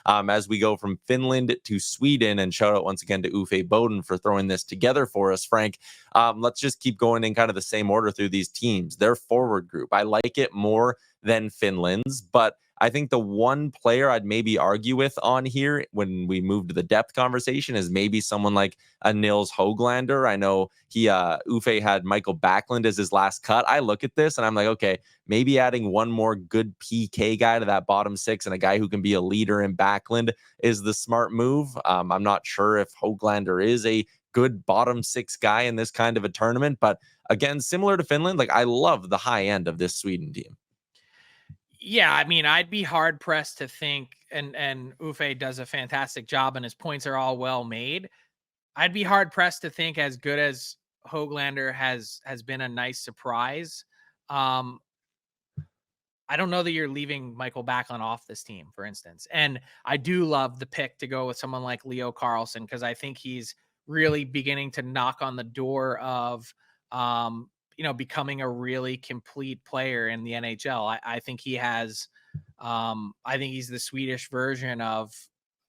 as we go from Finland to Sweden. And shout out once again to Uffe Bodin for throwing this together for us, Frank. Let's just keep going in kind of the same order through these teams. Their forward group, I like it more than Finland's, but I think the one player I'd maybe argue with on here when we move to the depth conversation is maybe someone like a Nils Höglander. I know Uffe had Michael Backlund as his last cut. I look at this and I'm like, okay, maybe adding one more good PK guy to that bottom six and a guy who can be a leader in Backlund is the smart move. I'm not sure if Höglander is a good bottom six guy in this kind of a tournament, but again, similar to Finland, like I love the high end of this Sweden team. Yeah, I mean, I'd be hard pressed to think, and Uffe does a fantastic job, and his points are all well made. I'd be hard pressed to think as good as Höglander has been a nice surprise. I don't know that you're leaving Michael Backlund off this team, for instance. And I do love the pick to go with someone like Leo Carlsson because I think he's really beginning to knock on the door of becoming a really complete player in the NHL. I think he has, I think he's the Swedish version of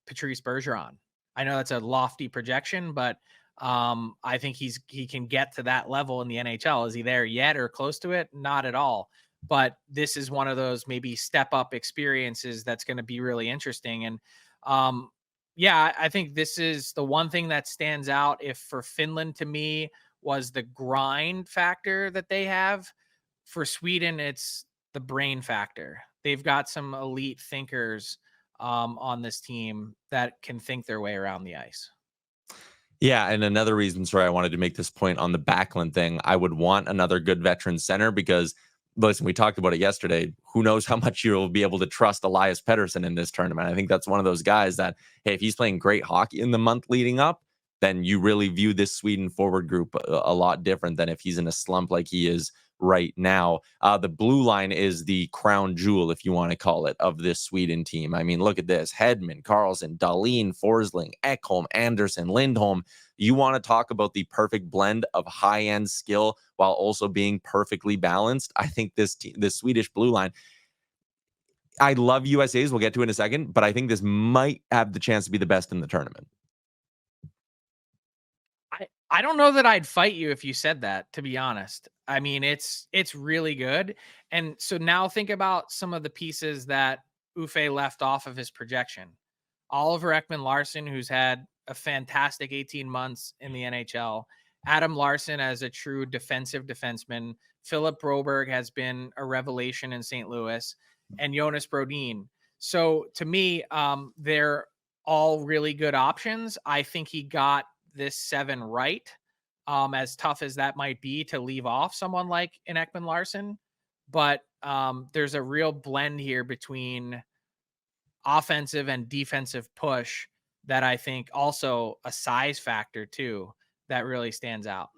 Patrice Bergeron. I know that's a lofty projection, but I think he can get to that level in the NHL. Is he there yet or close to it? Not at all. But this is one of those maybe step up experiences that's going to be really interesting. And I think this is the one thing that stands out. If for Finland, to me, was the grind factor that they have. For Sweden, it's the brain factor. They've got some elite thinkers on this team that can think their way around the ice. Yeah, and another reason, sorry, I wanted to make this point on the Backlund thing. I would want another good veteran center because, listen, we talked about it yesterday. Who knows how much you'll be able to trust Elias Pettersson in this tournament. I think that's one of those guys that, hey, if he's playing great hockey in the month leading up, then you really view this Sweden forward group a lot different than if he's in a slump like he is right now. The blue line is the crown jewel, if you want to call it, of this Sweden team. I mean, look at this. Hedman, Karlsson, Dahlin, Forsling, Ekholm, Anderson, Lindholm. You want to talk about the perfect blend of high-end skill while also being perfectly balanced. I think this Swedish blue line, I love USA's, we'll get to in a second, but I think this might have the chance to be the best in the tournament. I don't know that I'd fight you if you said that, to be honest. I mean, it's really good. And so now think about some of the pieces that Uffe left off of his projection. Oliver Ekman-Larsson, who's had a fantastic 18 months in the NHL. Adam Larsson as a true defensive defenseman. Philip Broberg has been a revelation in St. Louis. And Jonas Brodin. So to me, they're all really good options. I think he got this 7 right, as tough as that might be to leave off someone like an Ekman-Larsson. But there's a real blend here between offensive and defensive push that I think also a size factor too that really stands out.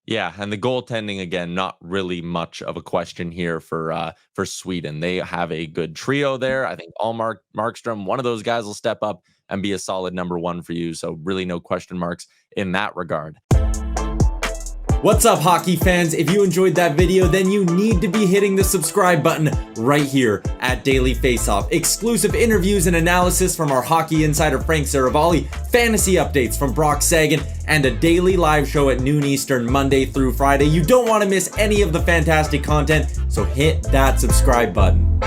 Yeah, and the goaltending, again, not really much of a question here for Sweden. They have a good trio there. I think Markstrom, one of those guys will step up and be a solid number one for you. So really no question marks in that regard. What's up, hockey fans? If you enjoyed that video, then you need to be hitting the subscribe button right here at Daily Faceoff. Exclusive interviews and analysis from our hockey insider Frank Saravalli, fantasy updates from Brock Sagan, and a daily live show at noon Eastern, Monday through Friday. You don't want to miss any of the fantastic content, so hit that subscribe button.